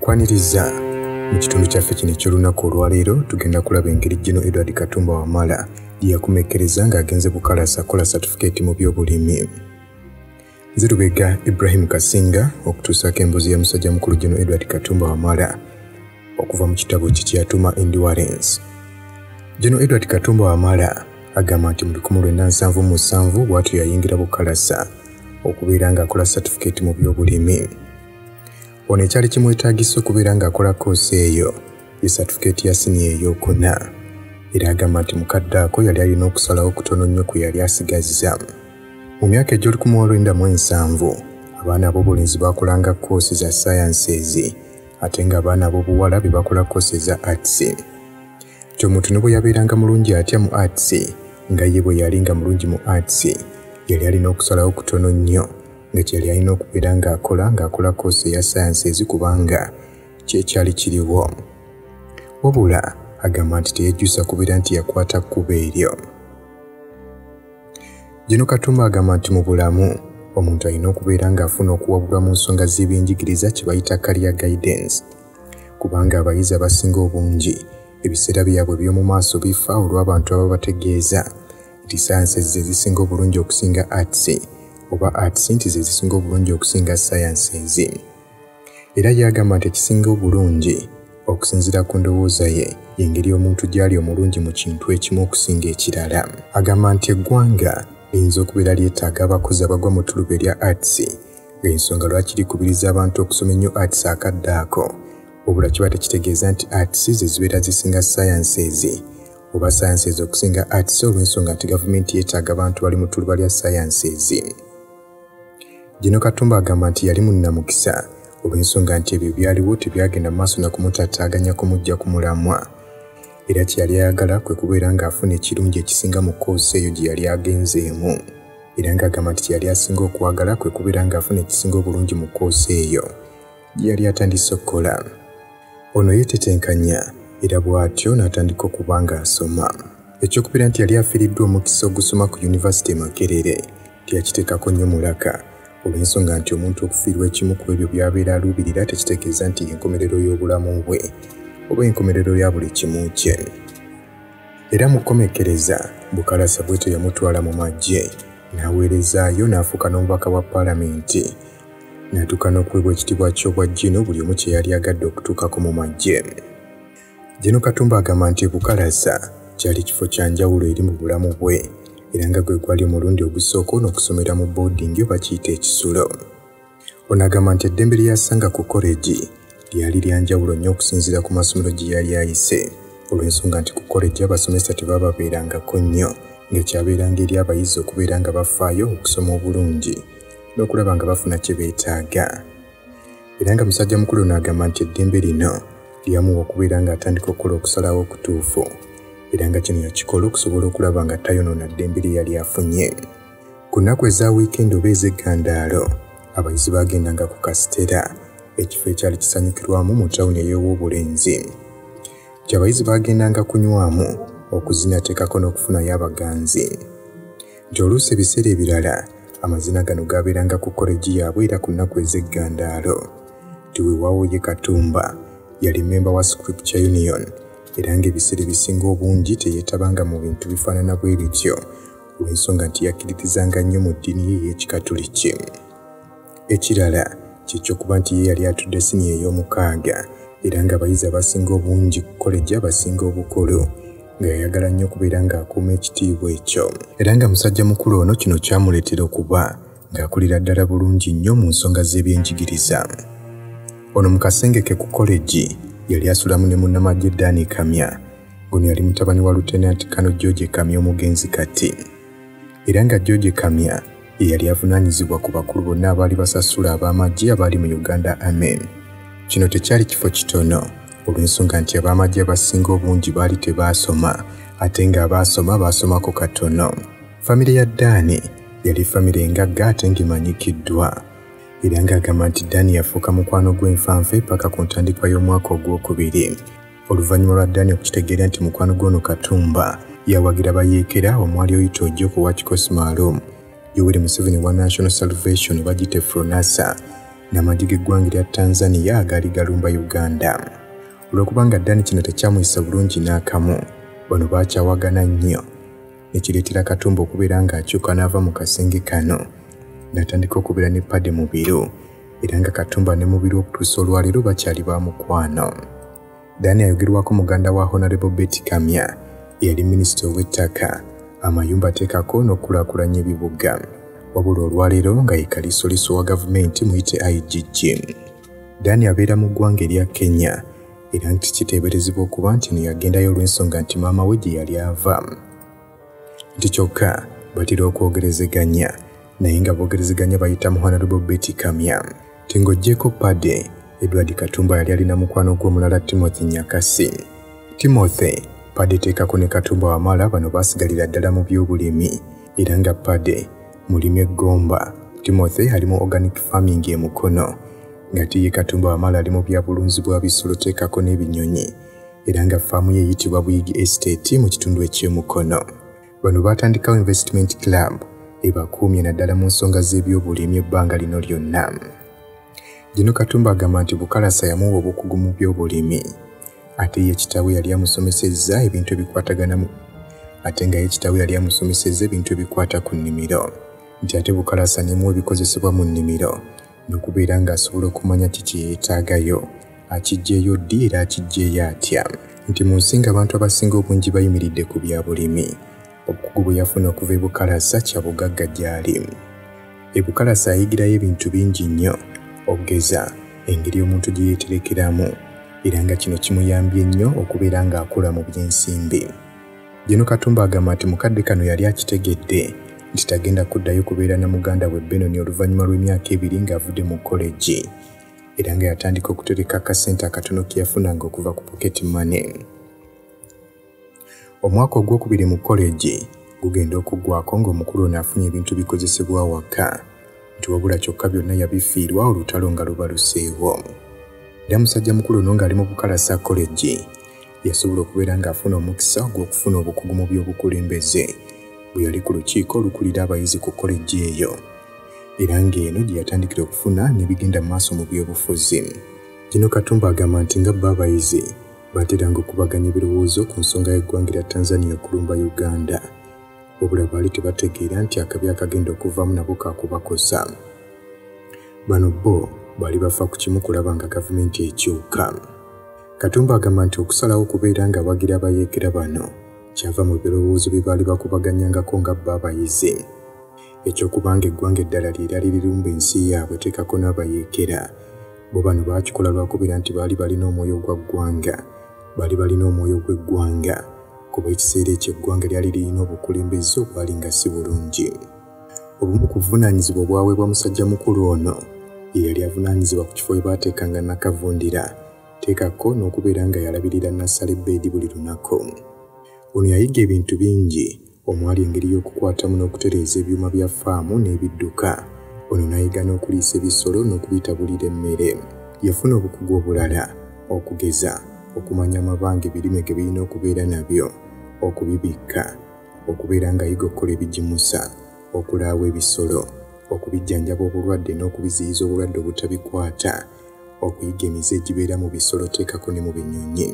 Okwaniriza mu kitundu kyaffe kino eky'olunaku olwaleero tugenda kulaba engeri Gen. Edward Katumba Wamala gye yakumekereza ng'agenze bukalasa kola certificate mu by'obulimi. Nze Lubega Ibrahim Kasinga okutuusako embuzi ya musajja mukulu Gen. Edward Katumba Wamala okuva mu kitabo kye kyatuma Endurance. Gen. Edward Katumba Wamala agamba nti mu 1977 bw'atyo yayingira bukalasa okubeera ng'akola certificate mu by'obulimi. Ono ekyali kimwetaagisa okubeera ng'akola koosi eyo ye certificate ya siniya ey'okuna. Era agamba nti mukadde ako yali alina okusalawo kutono nnyo kwe yali asigazza. Mu myaka egy'ol1997 abaana ab'obulenzi baakolanga koosi za sciences ate ng'abaana ab'obuwala be bakola koosi za arts. Nti omuntu ne bwe yabeeranga mulungi atya mu arts nga ye bwe yali nga mulungi mu arts yali alina okusalawo kutono nnyo nga kyali alina okubeera ng'akola koosi ya sciences kubanga kyekyali kiriwo. Wabula agamba nti teyejjusa kubeera nti yakwata kkubo eryo. Gen. Katumba agamba nti mu bulamu omuntu alina okubeera ng'afuna okuwabulwa mu nsonga z'ebyenjigiriza kye bayita career guidance kubanga abayizi abasinga obungi ebiseera byabwe by'omu maaso bifa olw'abantu ababa bategeeza nti sciences ze zisinga obulungi okusinga arts oba arts nti ze zisinga obulungi okusinga sciences. Era yagamba nti ekisinga obulungi okusinziira ku ndowooza ye y'engeri omuntu gy'ali omulungi mu kintu ekimu okusinga ekirala. Agamba nti eggwanga liyinza okubeera lyetaaga abakozi abagwa mu ttuluba erya arts ng'ensonga lwaki likubiriza abantu okusoma ennyo arts akadde ako wabula kiba tekitegeeza nti arts ze zibeera zisinga sciences oba sciences okusinga arts olw'ensonga nti gavumenti yeetaaga abantu bali mu ttuluba lya sciences. Gen. Katumba agamba nti yali munnamukisa olw'ensonga nti ebyo byaliwo tebyagenda mu maaso na kumutaataaganya kumujja ku mulamwa. Era kye yali ayagala kwe kubeera ng'afuna ekirungi ekisinga mu koosi eyo gye yali agenzeemu. Era ng'agamba nti kye yali asinga okwagala kwe kubeera ng'afuna ekisinga obulungi mu koosi eyo gye yali atandise okukola. Ono yeetetenkanya era bw'atyo n'atandika okuba ng'asoma. Ekyokubeera nti yali afiiriddwa omukisa ogusoma ku Yunivasite Makerere teyakiteekako nnyo mulaka olw'ensonga nti omuntu okufiirwa ekimu ku ebyo by'abeera aluubirira tekitegeeza nti y'enkomerero y'obulamu bwe oba enkomerero ya buli kimu kye. Era mu kukomekereza bukalasa bw'etyo yamutwala mu magye n'aweerezaayo n'afuuka n'omubaka wa paalamenti n'atuuka n'okuweebwa ekitiibwa ky'obwa Gen. buli omu kye yali agadde okutuukako mu magye. Gen. Katumba agamba nti bukalasa kyali kifo kya njawulo eri mu bulamu bwe era nga gwe gwali omulundi ogusooka n'okusomera mu boarding oba kiyita ekisulo. Ono agamba nti eddembe lye yasanga ku college lyali lya njawulo nnyo okusinziira ku masomero gye yali ayise olw'ensonga nti ku college abasomesa tebababeerangako nnyo ng'ekyabeeranga eri abayizi okubeera nga bafaayo okusoma obulungi n'okulaba nga bafuna kye beetaaga. Era nga musajja mukulu ono agamba nti eddembe lino lyamuwa okubeera ng'atandika okukola okusalawo okutuufu era nga kino yakikola okusobola okulaba nga tayonoona ddembe lye yali afunye. Ku nnaku eza wiikendi oba ez'eggandaalo abayizi baagendanga ku kasitera ekifo ekyali kisanyukirwamu mu ttawuni ey'Owobulenzi. Nti abayizi baagendanga kunywamu okuzinateekako n'okufunayo abaganzi. Nti oluusi ebiseera ebirala amazina gano gaabeeranga ku koleji yaabwe era ku nnaku ez'eggandaalo. Nti weewaawo ye Katumba yali memba wa Scripture Union era ng'ebiseera ebisinga obungi teyeetabanga mu bintu bifaanana bwe bityo olw'ensonga nti yakkiririzanga nnyo mu ddiini ye ey'Ekikatuliki. Ekirala ky'ekyokuba nti ye yali atudde siniya ey'omukaaga era ng'abayizi abasinga obungi ku koleji abasinga obukulu nga yayagala nnyo okubeera ng'akuuma ekitiibwa ekyo. Era nga musajja mukulu ono kino kyamuleetera okuba ng'akulira ddala bulungi nnyo mu nsonga z'ebyenjigiriza. Ono mu kasengeke ku koleji yali asulamu ne munnamagye Idd Amin guno yali mutabani wa Lieutenant Colonel George Kamya omugenzi kati. Era nga George Kamya ye yali avunaanyizibwa ku bakulu bonna abaali basasula ab'amagye abaali mu Uganda Amen. Kino tekyali kifo kitono olw'ensonga nti ab'amagye abasinga obungi baali tebaasoma ate ng'abaasoma baasomako katono. Famire ya Dani yali famire engagga ate ng'emanyikiddwa. Era ng'agamba nti Dani yafuuka mukwano gw'enfanfe paka ku ntandikwa y'omwaka ogwokubiri. Oluvannyuma lwa Dani okukitegeera nti mukwano gw'ono Katumba yawagira abayeekera omwali oyita Ojjoko wa Kikosi Maalum Yoweri Museveni wa National Salvation bagite Fronasa n'amagye g'eggwanga lya Tanzania agaali galumba Uganda. Olw'okubanga Dani kino tekyamuyisa bulungi n'akamu, bano baakyawagana nnyo, ne kireetera Katumba okubeera ng'akyuka n'ava mu kasenge kano, n'atandika okubeera ne Padde mu biro, era nga Katumba ne mu biro okutuusa olwaleero bakyali ba mukwano. Dani ayogerwako muganda wa Honorable Betty Kamya, yali minisita ow'ettaka, amayumba ateekako n'okulaakulanya ebibuga, wabula olwaleero nga ye kaliisoliiso wa gavumenti muyite IGG. Dani abeera mu ggwanga erya Kenya, era nti kiteeberezebwa okuba nti no yagendayo olw'ensonga nti maama we gye yali ava. Nti kyokka batera okwogerezeganya, naye nga boogerezeganya bayita mu Honorable Betty Kamya. Nti ng'oggyeko Padde, Edward Katumba yali alina mukwano gw'omulala Timothy Nyakasi. Timothy, Padde teekako ne Katumba Wamala bano baasigalira ddala mu by'obulimi, era nga Padde mulimi eggomba, Timothy ali mu organic farming e Mukono, ng'ate ye Katumba Wamala ali mu bya bulunzi bwa bisolo teekako n'ebinyonyi, era nga faamu ye eyitibwa Buyigi Estate mu kitundu eky'e Mukono. Bano baatandikawo investment club ebakuumye naddala mu nsonga z'ebyobulimi ebbanga lino lyonna. Gino Katumba agamba nti Bukalasa yamuwa obukugu mu by'obulimi, ate ye kitaawe yali amusomesezza ebintu ebikwatagana ate nga ye kitaawe yali amusomesezza ebintu ebikwata ku nnimiro, nti ate Bukalasa nemuwa ebikozesebwa mu nnimiro, n'okubeera ng'asobola okumanya kiki yeetaagayo, akiggyeeyo ddi era akiggyeeyo atya. Nti mu nsi ng'abantu abasinga obungi bayimiridde ku bya bulimi, obukugu bwe yafuna okuva e Bukalasa kya bugagga gy'ali. E Bukalasa ayigirayo ebintu bingi nnyo, okugeza engeri omuntu gye yeeterekeramu, era nga kino kimuyambye nnyo okubeera ng'akula mu by'ensimbi. Gino Katumba agamba nti mukadde kano yali akitegedde nti tagenda kuddayo kubeera na muganda we Benoni oluvannyuma lw'emyaka 2 ng'avudde mu college, era nga yatandika okutereka akasente akatono ke yafunanga okuva ku pocket money. Omwaka ogwokubiri mu college gugenda okuggwako ng'omukulu ono afunye ebintu bikozesebwa waka, nti wabula kyokka byonna yabifiirwa olutalo nga lubaluseewo. Era musajja mukulu ono ng'ali mu Bukalasa college yasobola okubeera ng'afuna omukisa ogw'okufuna obukugu mu by'obukulembeze bwe yali ku lukiiko olukulira abayizi ku college eyo, era ng'eno gye yatandikira okufuna n'ebigenda mu maaso mu by'obufuzi. Gino Katumba agamba nti nga bba abayizi baateranga okubaganya ebirowoozo ku nsonga y'eggwanga lya Tanzania okulumba Uganda, wabula baali tebategeera nti akabi akagenda okuvaamu nabo kaakubakosa. Bano bo baali bafa ku kimu kulaba nga gavumenti ekyuka. Katumba agamba nti okusalawo okubeera nga bagira abayeekera bano kyava mu birowoozo bye baali bakubaganyangako nga bba abayizi, ekyokubanga eggwanga eddala lye lyali lirumba ensi yaabwe teekako n'abayeekera. Bo bano baakikola lwakubeera nti baali balina omwoyo gwa ggwanga, baali balina omwoyo gw'eggwanga, kuba ekiseera ekyo eggwanga lyali lirina obukulembeze obwali nga si bulungi. Obumu ku buvunaanyizibwa obwaweebwa musajja mukulu ono ye yali avunaanyizibwa ku kifo we baateekanga nakavundira, teekako n'okubeera nga yalabirira nassale bbeedi buli lunaku. Ono yayiga ebintu bingi, omwali engeri y'okukwatamu n'okutereeza ebyuma bya faamu n'ebidduka. Ono n'ayiga n'okuliisa ebisolo n'okubitabulira emmere. Yafuna obukugu obulala, okugeza okumanya amabanga ebirime ge birina okubeera nabyo, okubibikka, okubeera ng'ayiga okukola ebigimusa, okulaawa ebisolo, okubijjanjaba obulwadde n'okubiziyiza obulwadde obutabikwata, okuyiga emize egibeera mu bisolo teekako ne mu binyonyi.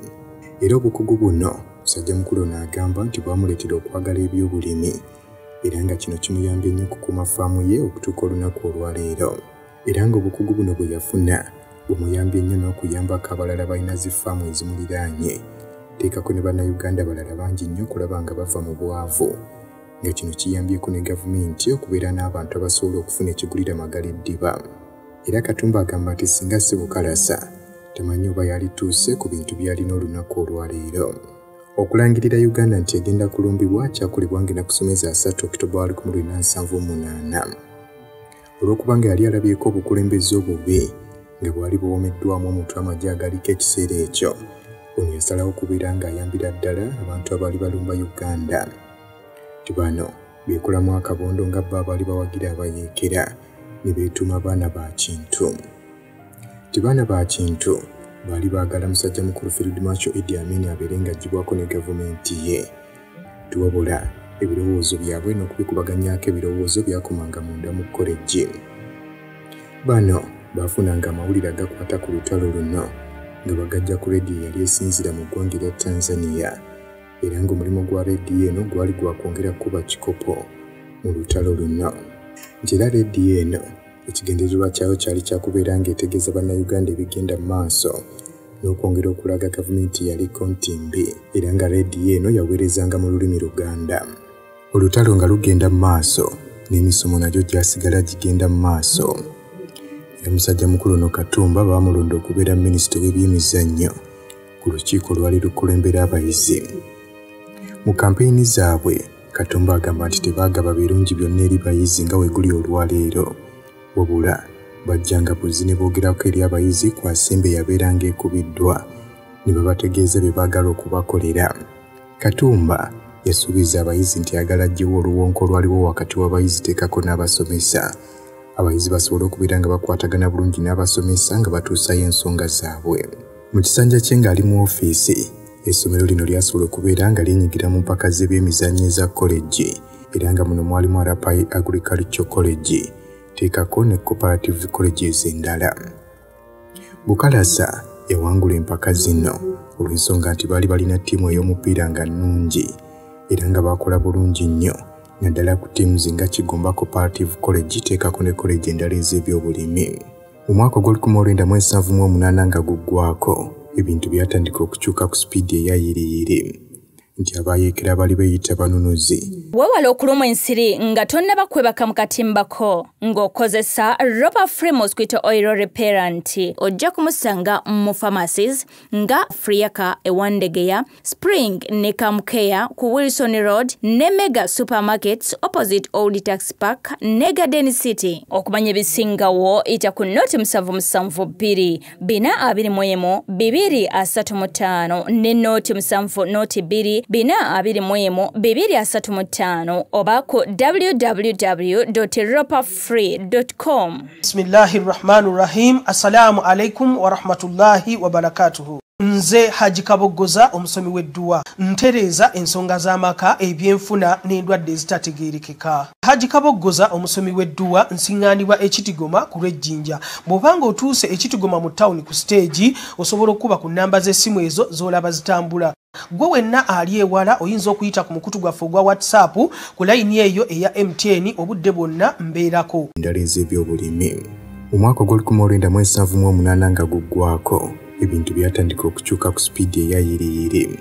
Era obukugu buno musajja mukulu ono agamba nti bwamuleetera okwagala ebyobulimi, era nga kino kimuyambye nnyo okukuuma faamu ye okutuuka olunaku olwaleero. Era ng'obukugu buno bwe yafuna bumuyambye nnyo n'okuyambako abalala balina zi faamu ezimuliraanye, teekako ne bannayuganda balala bangi nnyo okulaba nga bava mu bwavu, nga kino kiyambyeko ne gavumenti okubeera n'abantu abasobola okufuna ekigulira amagala eddiba. Era Katumba agamba nti singa si Bukalasa tamanyi oba yalituuse ku bintu by'alina olunaku olwaleero. Okulangirira Uganda nti egenda kulumbibwa kyakolebwa ng'ennaku 3 Oktoba 1978. Olw'okubanga yali alabyeko obukulembeze obubi nga bwali buwomeddwamu omutwe amagye agaliko ekiseera ekyo, ono yasalawo okubeera ng'ayambira ddala abantu abaali balumba Uganda. Ti bano beekolamu akabondo nga bba abaali bawagira abayeekera ne beetuuma baana ba kintu. Ti baana ba kintu baali baagala musajja mukulu Field Marshal Idd Amin abeere ng'aggyibwako ne gavumenti ye. Tiwabula ebirowoozo byabwe n'okubikubaganyako ebirowoozo byakomanga munda mu koleji. Bano baafunanga amawulire agakwata ku lutalo luno nga bagajja ku leediyo yali esinzira mu ggwanga erya Tanzania era ng'omulimu gwa leediyo eno gwali gwakwongera kuba kikopo mu lutalo luno nti era leediyo eno ekigendererwa kyayo kyali kyakubeera ng'etegeeza bannayuganda ebigenda mu maaso n'okwongera okulaga gavumenti yaliko ntimbi era nga leediyo eno yaweerezanga mu lulimi Luganda. Olutalo nga lugenda mu maaso n'emisomo nagyo gyasigala gigenda mu maaso. Era musajja mukulu ono Katumba baamulonda okubeera minisita w'ebyemizannyo ku lukiiko lwali lukulembera abayizi. Mu kampeyini zaabwe Katumba agamba nti tebaagaba birungi byonna eri bayizi nga weeguli olwaleero wabula bajjanga buzzi ne boogerako eri abayizi ku asembe yabeeranga ekubiddwa ne babategeeza bye baagala okubakolera. Katumba yasuubiza abayizi nti ayagala aggyewo oluwonko olwaliwo wakati w'abayizi teekako n'abasomesa. Abayizi basobola okubeera nga bakwatagana bulungi n'abasomesa nga batuusayo ensonga zaabwe. Mu kisanja kye ng'ali mu ofiisi, essomero lino lyasobola okubeera nga lyenyigira mu mpaka z'ebyemizannyo eza college era nga muno mwalimu Arapai Agricultural College, teekako ne cooperative colleges endala. Bukalasa yawangula empaka zino olw'ensonga nti baali balina ttiimu ey'omupiira nga nnungi era nga baakola bulungi nnyo naddala ku ttiimu nga Kigomba Cooperative College teekako ne college endala ez'ebyobulimi. Mu mwaka gw'O1978 nga guggwako ebintu byatandika okukyuka ku sipiidi eyayiriyiri nti abayeekera bali beeyita banunuzi. Weewale okulumwa ensiri nga tonnaba kwebaka mu katimbako ng'okozesa Ropa Free Mosquito Oil Repellent. Ojja kumusanga mu pharmacies nga Friaka ewandegeya, Spring ne Kamkeya ku Wilson Road ne Mega Supermarkets opposite Old Tax Park ne Garden City. Okumanya ebisingawo ita ku noti 772 421 235 ne noti 7 noti 2 421 235 oba ku www.ropafree.com. Bismillahirrahmanirrahim. Assalamu alaikum wa rahmatullahi wa barakatuhu. Nze Haji Kaboggoza omusomi w'edduwa ntereeza ensonga z'amaka ebyenfuna n'endwadde ezitategeerekeka. Haji Kaboggoza omusomi w'edduwa nsiŋŋaanibwa Ekitigoma ku lw'Ejjinja. Bw'obanga otuuse Ekitigoma mu ttawuni ku siteegi osobola okuba ku nnamba z'essimu ezo z'olaba zitambula. Gwe wenna ali ewala oyinza okuyita ku mukutu gwaffe ogwa WhatsApp ku layini eyo eya MTN obudde bwonna mbeerako. Endala ez'ebyobulimi. Mu mwaka gw'O1978 nga guggwako ebintu byatandika okukyuka ku sipiidi eyayiriyiri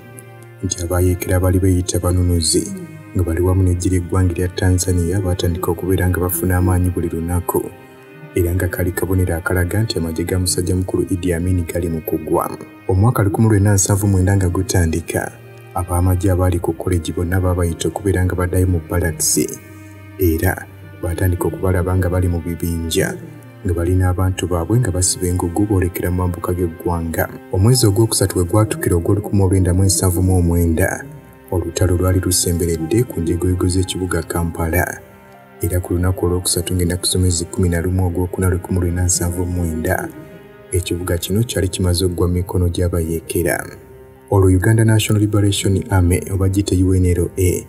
nti abayeekera bali beeyita banunuzi nga bali wamu n'eggye ly'eggwanga erya Tanzania baatandika okubeera nga bafuna amaanyi buli lunaku era nga kali kabonero akalaga nti amagye ga musajja mukulu Idd Amin gali mu kugwa. Omwaka 1979 nga gutandika ab'amagye abaali ku college bonna baabayita okubeera nga baddayo mu balakisi era baatandika okubalaba nga bali mu bibinja nga balina abantu baabwe nga basiba engugu boolekera mu mambuka g'eggwanga. Omwezi ogwokusatu we gwatukira ogw'1979 olutalo lwali lusemberedde ku njegoyego z'ekibuga Kampala era ku lunaku olwokusatu ng'ennaku somezi 11 ogwokuna 1979 ekibuga kino kyali kimaze okuggwa mu mikono gy'abayeekera. Olwo Uganda National Liberation Army oba giyite UNLA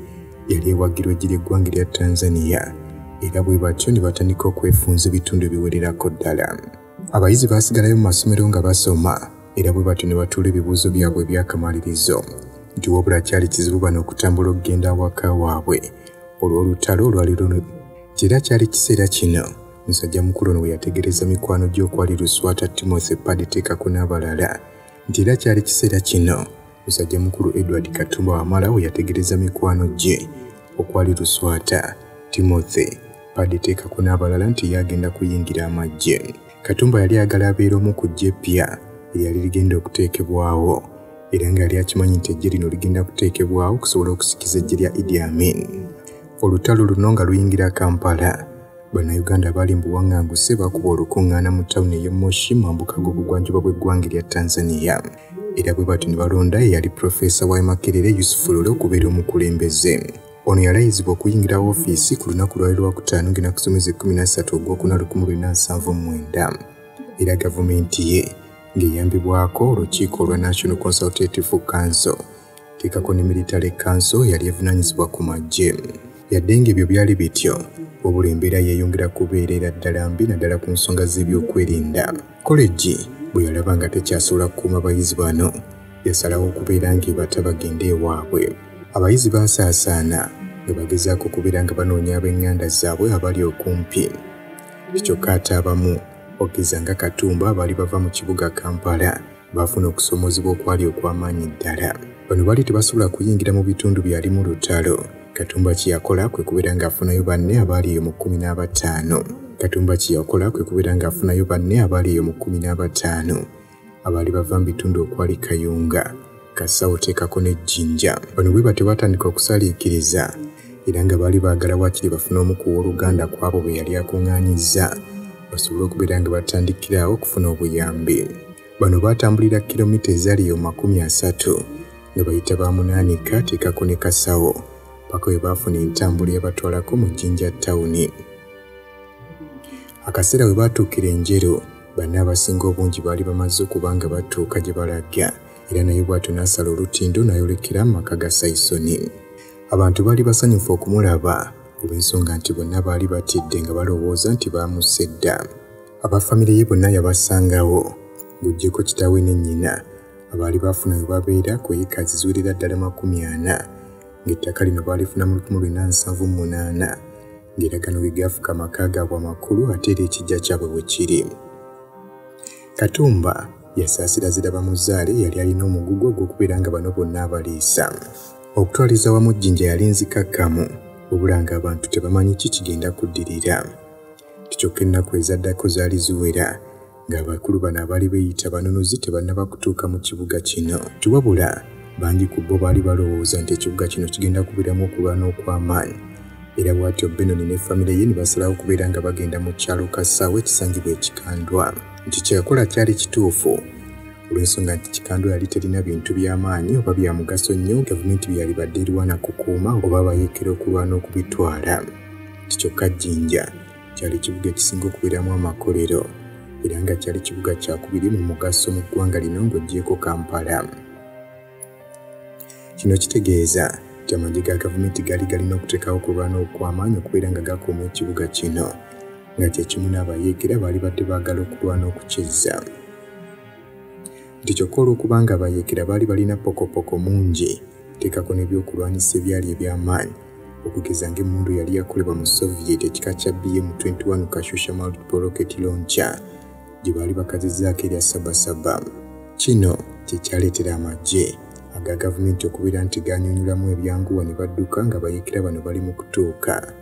yali ewagirwa eggye ly'eggwanga erya Tanzania era bwe batyo ne batandika okwefunza ebitundu ebiwererako ddala. Abayizi baasigalayo mu masomero nga basoma era bwe batyo ne batuula ebibuuzo byabwe eby'akamalirizo nti wabula kyali kizibu bano okutambula okugenda awaka waabwe olw'olutalo olwali luno. Era kyali kiseera kino musajja mukulu ono we yategereza mikwano gy'okwali Luswata Timothy Paditeekako n'abalala nti era kyali kiseera kino musajja mukulu Edward Katumba Wamala we yategereza mikwano gye okwali Luswata Timothy Paditeekako n'abalala nti yagenda kuyingira amagye. Katumba yali ayagala abeera omu ku ggye eppya eryali ligenda okuteekebwawo era nga yali akimanyi nti eggye lino ligenda kuteekebwawo okusobola okusikiza eggye lya Idd Amin. Olutalo luno nga luyingira Kampala, Bannayuganda baali mu buwaŋŋanguse bakuba olukuŋŋaana mu ttawuni ey'e Moshi mu mambuka g'obugwanjuba bw'eggwanga erya Tanzania era bwe batyo ne balonda eyali Profesa wa Makerere Yusufu Lule okubeera omukulembeze. Ono yalayizibwa okuyingira woofiisi ku lunaku lwali lwakutaano ng'ennaku somezi 13 ogwokuna 1979 era gavumenti ye ng'eyambibwako olukiiko olwa National Consultative Council teekako ne Military Council yali evunaanyizibwa ku magye. Yadde ng'ebyo byali bityo wabula embeera yeeyongera kubeerera ddala mbi naddala ku nsonga z'ebyokwerinda. Koleji bwe yalaba nga tekyasobola kukuuma abayizi bano yasalawo okubeera ng'ebata bagende ewaabwe. Abayizi baasaasaana nga bagezaako okubeera nga banoonya ab'eŋŋanda zaabwe abali okumpi. Kyokka ate abamu okugeza nga Katumba abaali bava mu kibuga Kampala baafuna okusoomozebwa okwali okw'amaanyi ddala. Bano baali tebasobola kuyingira mu bitundu byali mu lutalo. Katumba kye yakola kwe kubeera ng'afunayo banne abaali eyo mu 15. Katumba kye yakola kwe kubeera ng'afunayo banne abaali eyo mu 15 abaali bava mu bitundu okwali Kayunga, Kasawo teekako n'Ejjinja. Bano bwe batyo batandika okusaliikiriza era nga baali baagala waakiri bafuna omu ku w'oluganda kwabo bwe yali akuŋŋaanyizza basobole okubeera nga batandikirawo okufuna obuyambi. Bano baatambulira kilomita ezaali eyo 30 nga bayita Bamunaanika teekako ne Kasawo paka we baafuna entambula yabatwalako mu Jjinja ttawuni. Akaseera we baatuukira enjero banne abasinga obungi baali bamaze okuba nga batuuka gye balaga era naye bw'atyo n'asala olutindo n'ayolekera mu maka ga Saisoni. Abantu baali basanyufu okumulaba olw'ensonga nti bonna baali batidde nga balowooza nti baamusse dda. Abafamire ye bonna yabasangawo ng'oggyeko kitaawe ne nnyina abaali baafuna we babeera ku eka ziziwerera ddala 40 ng'ettaka lino baalifuna mu 1978 ng'era gano we gaafuka amaka gaabwe amakulu ate era ekijja kyabwe bwe kiri. Katumba yasaasira ziraba muzaale yali alina omugugu ogw'okubeera nga bano bonna abaliisa. Okutwaliza wamu Jjinja yali nzikakkamu wabula ng'abantu tebamanyi ki kigenda kuddirira. Kyokka ennaku ezaddako zaali ziwera ng'abakulu bano abaali beeyita banonozi tebannaba kutuuka mu kibuga kino. Tiwabula bangi ku bo baali balowooza nti ekibuga kino kigenda kubeeramu okulwana okw'amaanyi era bw'atyo Benoni ne famire ye ne basalawo okubeera nga bagenda mu kyalo Kasawo ekisangibwa ekikandwa. Nti kyeyakola kyali kituufu olw'ensonga nti kikandwa yali terina bintu by'amaanyi oba bya mugaso nnyo gavumenti bye yali badde erwana kukuuma oba abayeekera okulwana okubitwala. Kyokka Jjinja kyali kibuga ekisinga okubeeramu amakolero era nga kyali kibuga kyakubiri mu mugaso mu ggwanga lino ng'oggyeko Kampala. Kino kitegeeza nti amagye ga gavumenti gaali galina okuteekawo okulwana okw'amaanyi okubeera nga gakuuma ekibuga kino nga kyekimu n'abayeekera baali badde baagala okulwana okukyezza. Nti kyokka olw'okuba nga abayeekera baali balina pokopoko mungi teekako n'ebyokulwanyisa ebyali eby'amaanyi okugeza ng'emmundu yali yakolebwa mu Soviet ekika kya BM-21 Kashusha Multiple Rocket Launcher gye baali bakazizzaako erya Sabasaba. Kino kye kyaleetera amagye aga gavumenti okubeera nti ganyunyulamu ebyanguwa ne badduka nga abayeekera bano bali mu kutuuka.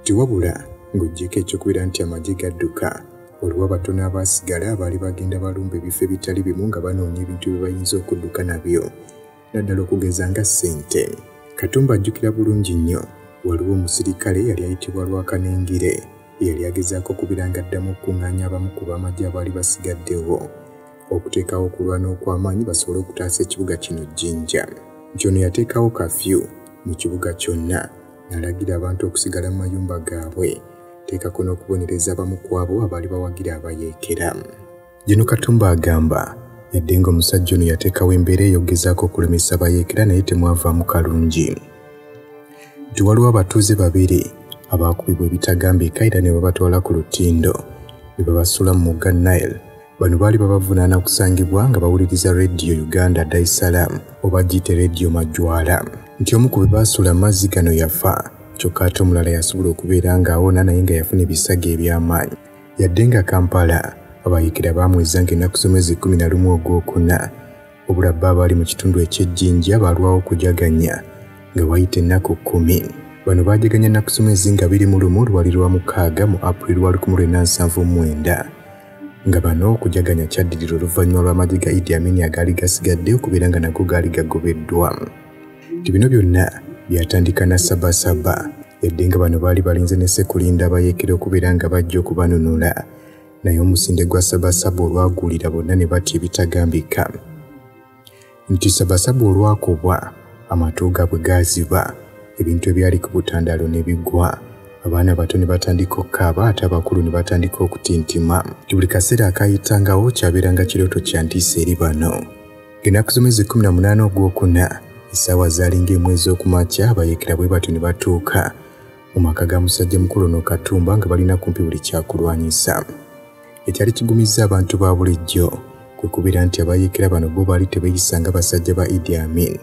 Tiwabula ng'oggyeko ekyokubeera nti amagye gadduka waliwo abatono abaasigala abaali bagenda balumba ebifo ebitali bimu nga banoonya ebintu bye bayinza okudduka nabyo naddala okugeza nga ssente. Katumba ajjukira bulungi nnyo waliwo omusirikale yali ayitibwa Lwakanengire yali agezaako okubeera nga addamu okukuŋŋaanya abamu ku b'amagye abaali basigaddewo okuteekawo okulwana okw'amaanyi basobole okutaasa ekibuga kino Jjinja. Nti ono yateekawo kafyu mu kibuga kyonna n'alagira abantu okusigala mu mayumba gaabwe teekako n'okubonereza abamu ku abo abaali bawagira abayeekera. Gino Katumba agamba yadde ng'omusajja ono yateekawo embeera eyogezaako okulemesa abayeekera naye temwavaamu kalungi. Nti waliwo abatuuze babiri abaakubibwa ebitagambika era ne babatwala ku lutindo ne babasula mu mugga Nile. Bano baali babavunaana kusangibwa nga bawuliriza Radio Uganda Dar es Salaam oba giyite Radio Majwala. Nti omu ku be baasula amazzi gano yafa kyokka ate omulala yasobola okubeera ng'awona naye nga yafuna ebisago eby'amaanyi. Yadde nga Kampala abayeekera baamweza ng'ennaku z'omwezi 11 Ogwokuna obula bba abaali mu kitundu eky'Ejjinja baalwawo okujaganya nga wayita ennaku 10. Bano baajaganya ennaku z'omwezi nga 21 lwali lwa 6 mu Aprili 1979 nga bano okujaganya kyaddirira oluvannyuma lw'amagye ga Idd Amin agaali gasigadde okubeera nga nago gaali gagobeddwa. Nti bino byonna byatandika na Sabasaba yadde nga bano baali balinze ne Sekulinda abayeekera okubeera nga bajja okubanunula naye omusinde gwa Sabasaba olwaguulira bonna ne batya ebitagambika. Nti Sabasaba olwakubwa amatu gaabwe gaaziba ebintu ebyali ku butandaalo ne bigwa abaana bato ne batandika okukaaba ate abakulu ne batandika okutintima. Buli kaseera akayitangawo kyabeeranga kirooto kya ntiisa eri bano. Ng'ennaku z'omwezi 18 Ogwokuna essaawa zaali ng'emwezi okumakya abayeekera bwe batyo ne batuuka mu maka ga musajja mukulu ono Katumba nga balina kumpi buli kyakulwanyisa. Ekyali kigumizza abantu ba bulijjo kwe kubeera nti abayeekera bano bo baali tebeeyisa nga basajja ba Idd Amin,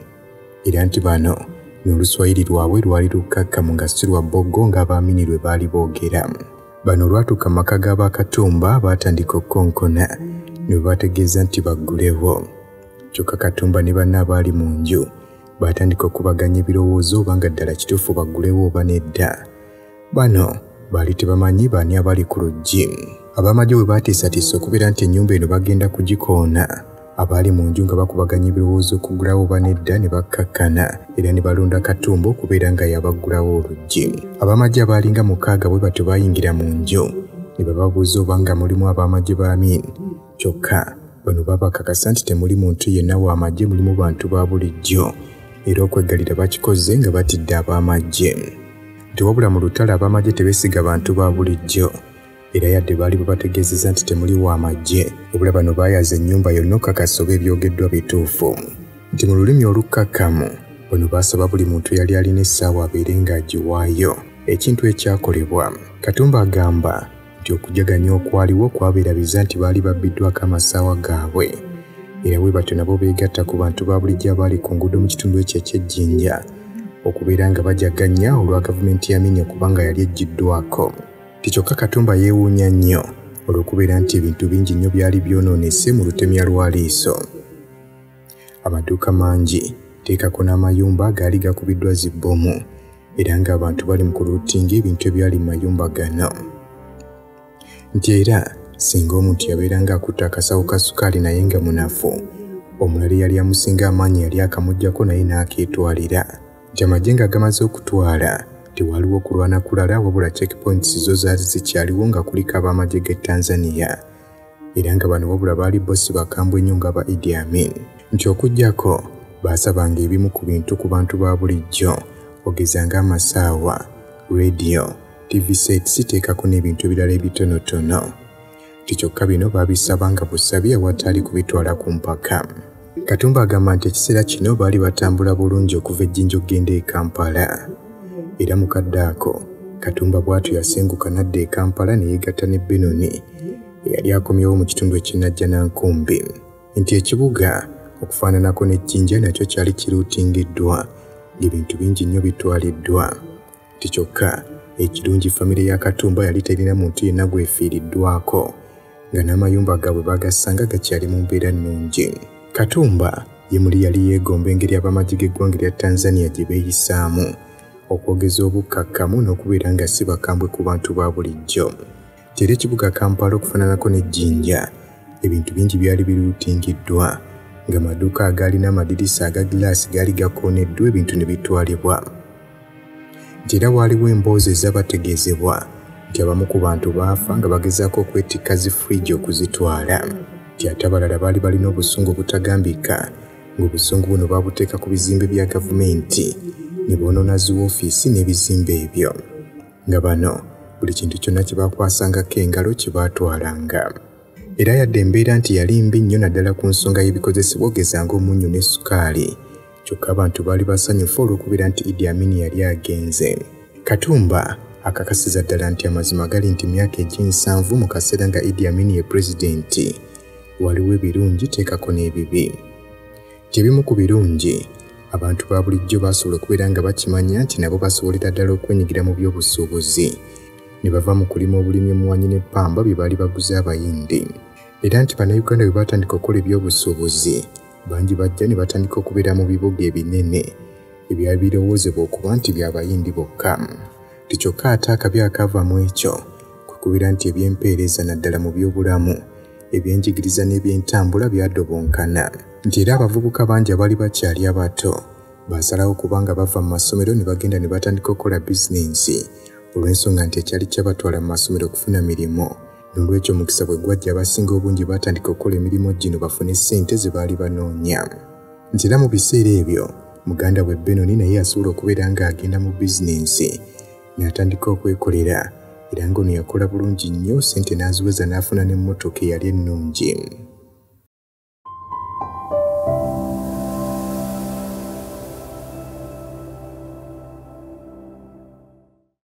era nti bano n'oluswayiri lwabwe lwali lukkakkamu nga si lwa boggo ng'Abaamini lwe baali boogera. Bano olwatuuka mu maka g'aba Katumba baatandika okukonkona ne bwe baategeeza nti baggulewo. Kyokka Katumba ne banne abaali mu nju baatandika okubaganya ebirowoozo oba nga ddala kituufu baggulewo oba nedda. Bano baali tebamanyi baani abali ku luggi. Ab'amagye bwe baatiisatiisa okubeera nti ennyumba eno bagenda kugikoona, abaali mu nju nga bakubaganya ebirowoozo okuggulawo oba nedda ne bakkakkana era ne balonda Katumba okubeera nga yabaggulawo oluggi. Ab'amagye abaalinga 6 bwe batyo baayingira mu nju ne bababuuza oba nga mulimu ab'amagye ba Amin. Kyokka bano babakakasa nti temuli muntu yenna w'amagye, mulimu bantu ba bulijjo, era okweggalira bakikoze nga batidde ab'amagye. Nti wabula mu lutalo ab'amagye tebeesiga bantu ba bulijjo, era yadde baali babategeezeza nti temuli w'amagye, wabula bano baayaza ennyumba yonna okakasa oba ebyogeddwa bituufu. Nti mu lulimi olukkakkamu bano baasaba buli muntu yali alina essaawa abeere ng'agiwaayo ekintu ekyakolebwa. Katumba agamba nti okujaganya okwaliwo kwabeerabiza nti baali babbiddwako amasaawa gaabwe, era bwe batyo nabo beegatta ku bantu ba bulijjo abaali ku nguudo mu kitundu ekyo eky'Ejjinja okubeera nga bajaganya olwa gavumenti ya Amin okuba nga yali eggiddwako. Kyokka Katumba yeewuunya nnyo olw'okubeera nti ebintu bingi nnyo byali byonoonese mu lutemya lwa liiso. Amaduuka mangi teekako n'amayumba gaali gakubiddwa zibbomu era ng'abantu bali mu kuluutinga ebintu ebyali mu mayumba gano. Nti era singa omuntu yabeera ng'akutte akasawo ka sukaali naye nga munafu, omulala yali amusinga amaanyi yali akamuggyako naye n'akeetwalira. Nti amagye nga gamaze okutwala tewaliwo kulwana kulala wabula checkpoints zo zaali zikyaliwo nga kuliko ab'amagye g'e Tanzania, era nga bano wabula baali bossi bakambwe ennyo nga ba Idd Amin. Nti okujjako baasabanga ebimu ku bintu ku bantu ba bulijjo ogeza ng'amasaawa, radio, TV sets teekako n'ebintu ebirala ebitonotono. Kyokka bino baabisaba nga busabi awatali kubitwala ku mpaka. Katumba agamba nti ekiseera kino baali batambula bulungi okuva Ejjinja okugenda e Kampala. Era mu kadde ako Katumba bw'atyo yasenguka n'adda e Kampala ne yeegatta ne Benoni eyali akomyewo mu kitundu ekinnajja Nankumbi. Nti ekibuga okufaananako n'Ejjinja nakyo kyali kiruutingiddwa ng'ebintu bingi nnyo bitwaliddwa. Kyokka ekirungi famire ya Katumba yali terina muntu yenna gwefiiriddwako nga n'amayumba gaabwe bagasanga gakyali mu mbeera nnungi. Katumba ye muli yali yeegomba engeri ab'amagye g'eggwanga lya Tanzania gye beeyisaamu okwogeza obukkakkamu n'okubeera nga si bakambwe ku bantu ba bulijjo. Era ekibuga Kampala okufaananako n'Ejjinja ebintu bingi byali biruutingiddwa ng'amaduuka agaalina amadirisa aga gilaasi gaali gakooneddwa ebintu ne bitwalibwa. Era waaliwo emboozi ez'abategeezebwa nti abamu ku bantu baafa nga bagezaako okwetikka zi fridge okuzitwala. Nti ate abalala baali balina obusungu obutagambika ng'obusungu buno baabuteeka ku bizimbe bya gavumenti ne boonoona zi woofiisi n'ebizimbe ebyo. Nga bano buli kintu kyonna kye baakwasangako engalo kye baatwalanga. Era yadde embeera nti yali mbi nnyo naddala ku nsonga y'ebikozesebwa ogeza ng'omunnyo ne sukaali. Kyokka abantu baali basanyufu olw'okubeera nti Idd Amin yali agenze. Katumba akakasiza ddala nti amazima gali nti myaka eg'7 mu kaseera nga Idd Amin ye pulezidenti waliwo ebirungi teekako n'ebibi. Ebimu ku birungi abantu ba bulijjo baasobola okubeera nga bakimanya nti nabo basobolera ddala okwenyigira mu by'obusuubuzi ne bava mu kulima obulimi emmwanyi n'eppamba bye baali baguze abayindi. Era nti bannayuganda bwe baatandika okukola eby'obusuubuzi bangi bajja ne batandika okubeera mu bibuga ebinene ebyali birowoozebwa okuba nti by'abayindi bokka. Kyokka ate akabi akava mu ekyo kwe kubeera nti eby'empeereza naddala mu by'obulamu, ebyenjigiriza n'ebyentambula byadobonkana. Nti era abavubuka bangi abaali bakyali abato baasalawo kubanga bava mu masomero ne bagenda ne batandika okukola bizinensi olw'ensonga nti ekyali kyabatwala mu masomero okufuna mirimu. N'olwekyo omukisa bwe gwajja abasinga obungi baatandika okukola emirimu gino bafune ssente ze baali banoonya. Nti era mu biseera ebyo muganda we Benoni naye yasobola okubeera ng'agenda mu bizinensi n'atandika okwekolera era ng'ono yakola bulungi nnyo ssente n'aziweza n'afuna n'emmotoka eyali ennungi.